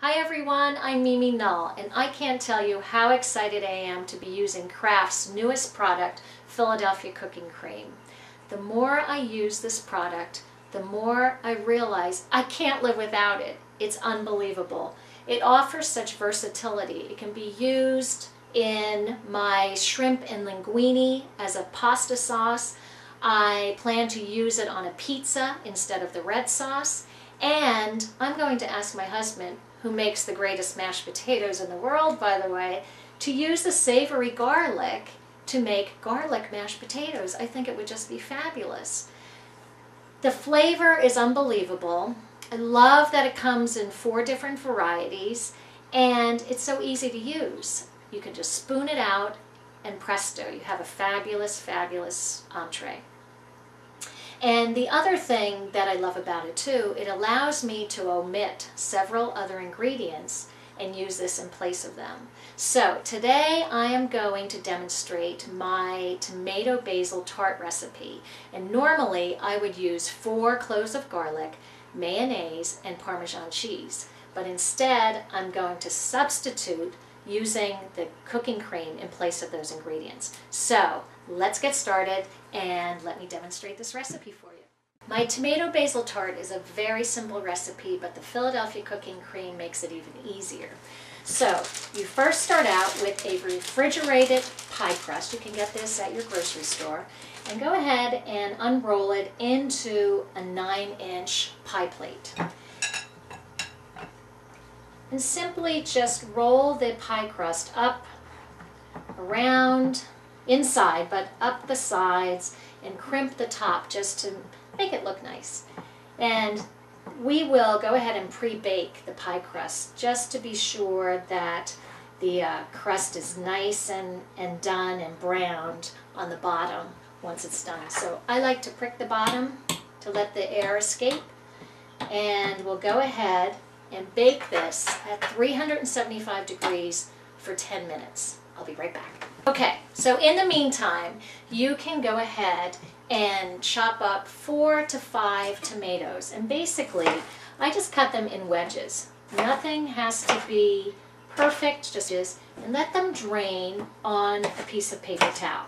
Hi everyone, I'm Mimi Null, and I can't tell you how excited I am to be using Kraft's newest product, Philadelphia Cooking Cream. The more I use this product, the more I realize I can't live without it. It's unbelievable. It offers such versatility. It can be used in my shrimp and linguine as a pasta sauce. I plan to use it on a pizza instead of the red sauce. And I'm going to ask my husband, who makes the greatest mashed potatoes in the world, by the way, to use the savory garlic to make garlic mashed potatoes. I think it would just be fabulous. The flavor is unbelievable. I love that it comes in 4 different varieties, and it's so easy to use. You can just spoon it out, and presto, you have a fabulous, fabulous entree. And the other thing that I love about it too, it allows me to omit several other ingredients and use this in place of them. So today I am going to demonstrate my tomato basil tart recipe. And normally I would use 4 cloves of garlic, mayonnaise, and Parmesan cheese. But instead I'm going to substitute using the cooking cream in place of those ingredients. So let's get started and let me demonstrate this recipe for you. My tomato basil tart is a very simple recipe, but the Philadelphia Cooking Cream makes it even easier. So you first start out with a refrigerated pie crust. You can get this at your grocery store. And go ahead and unroll it into a 9-inch pie plate. And simply just roll the pie crust up, around, inside, but up the sides, and crimp the top just to make it look nice. And we will go ahead and pre-bake the pie crust just to be sure that the crust is nice and done and browned on the bottom once it's done. So I like to prick the bottom to let the air escape, and we'll go ahead and bake this at 375 degrees for 10 minutes. I'll be right back. Okay, so in the meantime, you can go ahead and chop up 4 to 5 tomatoes. And basically, I just cut them in wedges. Nothing has to be perfect, just is, and let them drain on a piece of paper towel.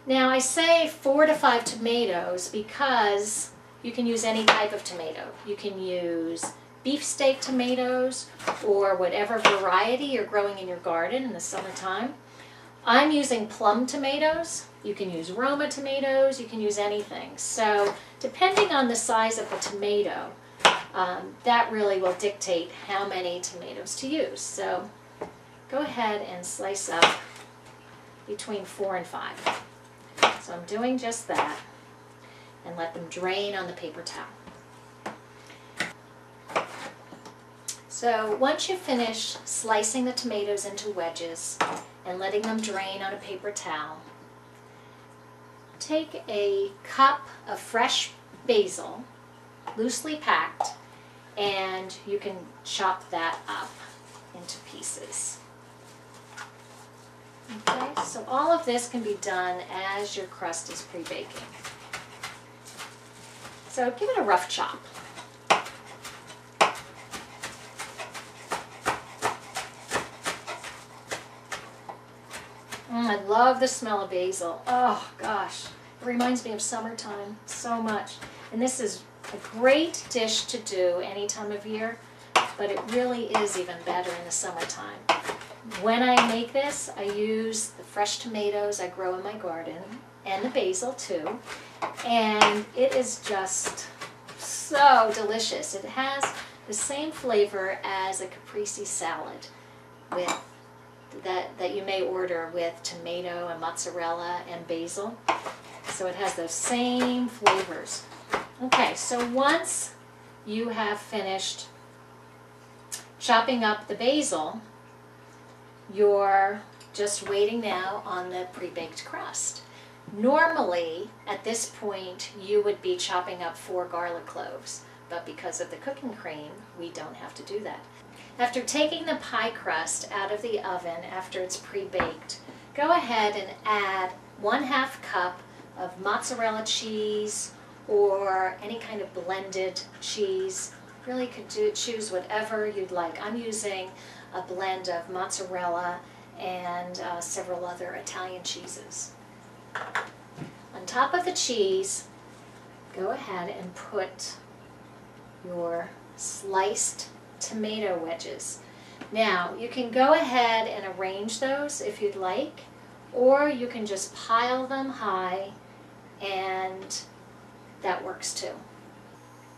Now, I say 4 to 5 tomatoes because you can use any type of tomato. You can use beefsteak tomatoes or whatever variety you're growing in your garden in the summertime. I'm using plum tomatoes. You can use Roma tomatoes. You can use anything. So depending on the size of the tomato, that really will dictate how many tomatoes to use. So go ahead and slice up between 4 and 5. So I'm doing just that, and let them drain on the paper towel. So once you finish slicing the tomatoes into wedges and letting them drain on a paper towel, take a cup of fresh basil, loosely packed, and you can chop that up into pieces. Okay, so all of this can be done as your crust is pre-baking. So give it a rough chop. I love the smell of basil. Oh gosh, it reminds me of summertime so much. And this is a great dish to do any time of year, but it really is even better in the summertime. When I make this, I use the fresh tomatoes I grow in my garden and the basil too, and it is just so delicious. It has the same flavor as a caprese salad with that you may order with tomato and mozzarella and basil. So it has those same flavors. Okay, so once you have finished chopping up the basil, you're just waiting now on the pre-baked crust. Normally, at this point, you would be chopping up 4 garlic cloves, but because of the cooking cream, we don't have to do that. After taking the pie crust out of the oven after it's pre-baked, go ahead and add 1/2 cup of mozzarella cheese or any kind of blended cheese really could choose whatever you'd like. I'm using a blend of mozzarella and several other Italian cheeses. On top of the cheese, go ahead and put your sliced tomato wedges. Now, you can go ahead and arrange those if you'd like, or you can just pile them high, and that works too.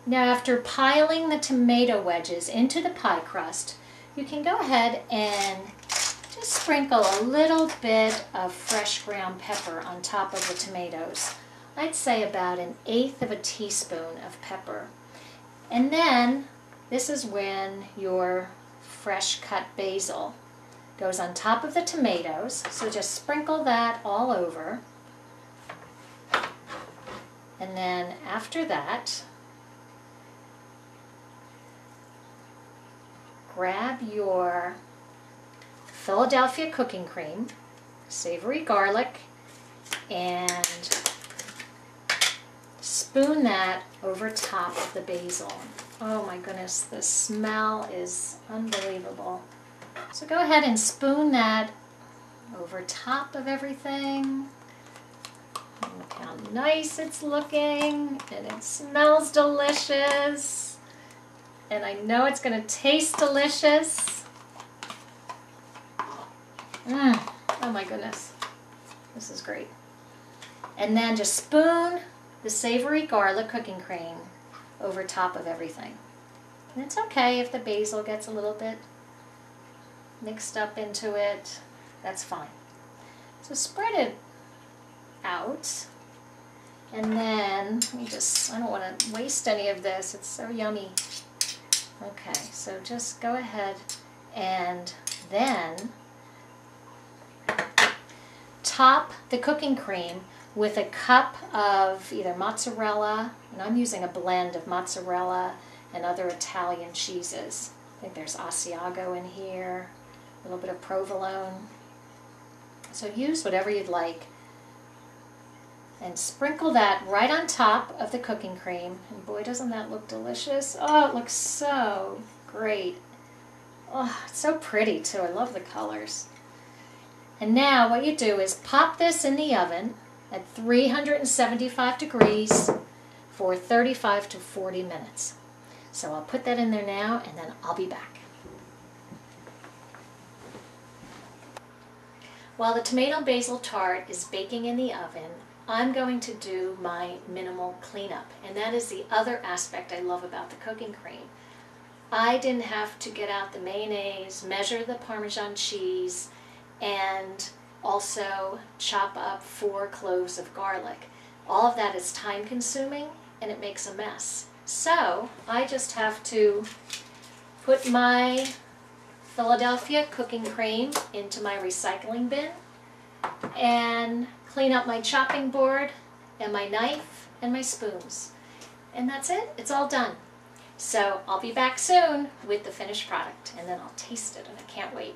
Now, after piling the tomato wedges into the pie crust, you can go ahead and just sprinkle a little bit of fresh ground pepper on top of the tomatoes. I'd say about 1/8 of a teaspoon of pepper. And then, this is when your fresh cut basil goes on top of the tomatoes. So just sprinkle that all over. And then after that, grab your Philadelphia cooking cream, savory garlic, and spoon that over top of the basil. Oh my goodness, the smell is unbelievable. So go ahead and spoon that over top of everything. Look how nice it's looking, and it smells delicious. And I know it's going to taste delicious. Oh my goodness, this is great. And then just spoon the savory garlic cooking cream over top of everything. And it's okay if the basil gets a little bit mixed up into it, that's fine. So spread it out, and then let me just, I don't want to waste any of this, it's so yummy. Okay, so just go ahead and then top the cooking cream with a cup of either mozzarella, and I'm using a blend of mozzarella and other Italian cheeses. I think there's Asiago in here, a little bit of provolone. So use whatever you'd like. And sprinkle that right on top of the cooking cream. And boy, doesn't that look delicious. Oh, it looks so great. Oh, it's so pretty too. I love the colors. And now what you do is pop this in the oven at 375 degrees for 35 to 40 minutes. So I'll put that in there now, and then I'll be back. While the tomato basil tart is baking in the oven, I'm going to do my minimal cleanup, and that is the other aspect I love about the cooking cream. I didn't have to get out the mayonnaise, measure the Parmesan cheese, and also chop up 4 cloves of garlic. All of that is time consuming, and it makes a mess. So I just have to put my Philadelphia cooking cream into my recycling bin and clean up my chopping board and my knife and my spoons. And that's it. It's all done. So I'll be back soon with the finished product, and then I'll taste it, and I can't wait.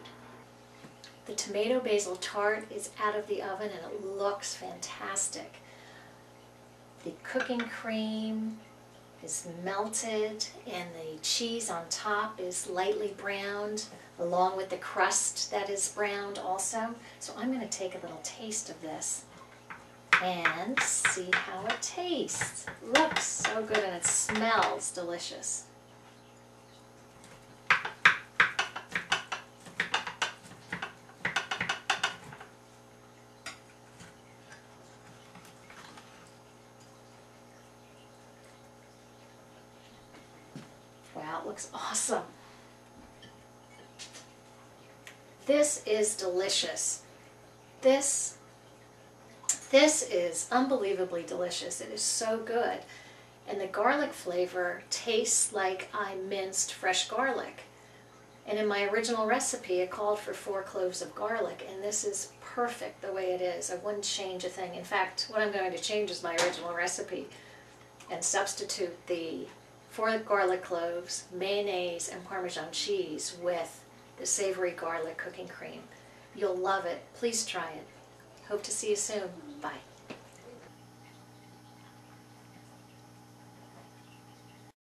The tomato basil tart is out of the oven, and it looks fantastic. The cooking cream is melted, and the cheese on top is lightly browned, along with the crust that is browned also. So I'm going to take a little taste of this and see how it tastes. Looks so good, and it smells delicious. Wow, it looks awesome. This is delicious. This is unbelievably delicious. It is so good. And the garlic flavor tastes like I minced fresh garlic. And in my original recipe, it called for 4 cloves of garlic, and this is perfect the way it is. I wouldn't change a thing. In fact, what I'm going to change is my original recipe and substitute the 4 garlic cloves, mayonnaise, and Parmesan cheese with the savory garlic cooking cream. You'll love it. Please try it. Hope to see you soon. Bye.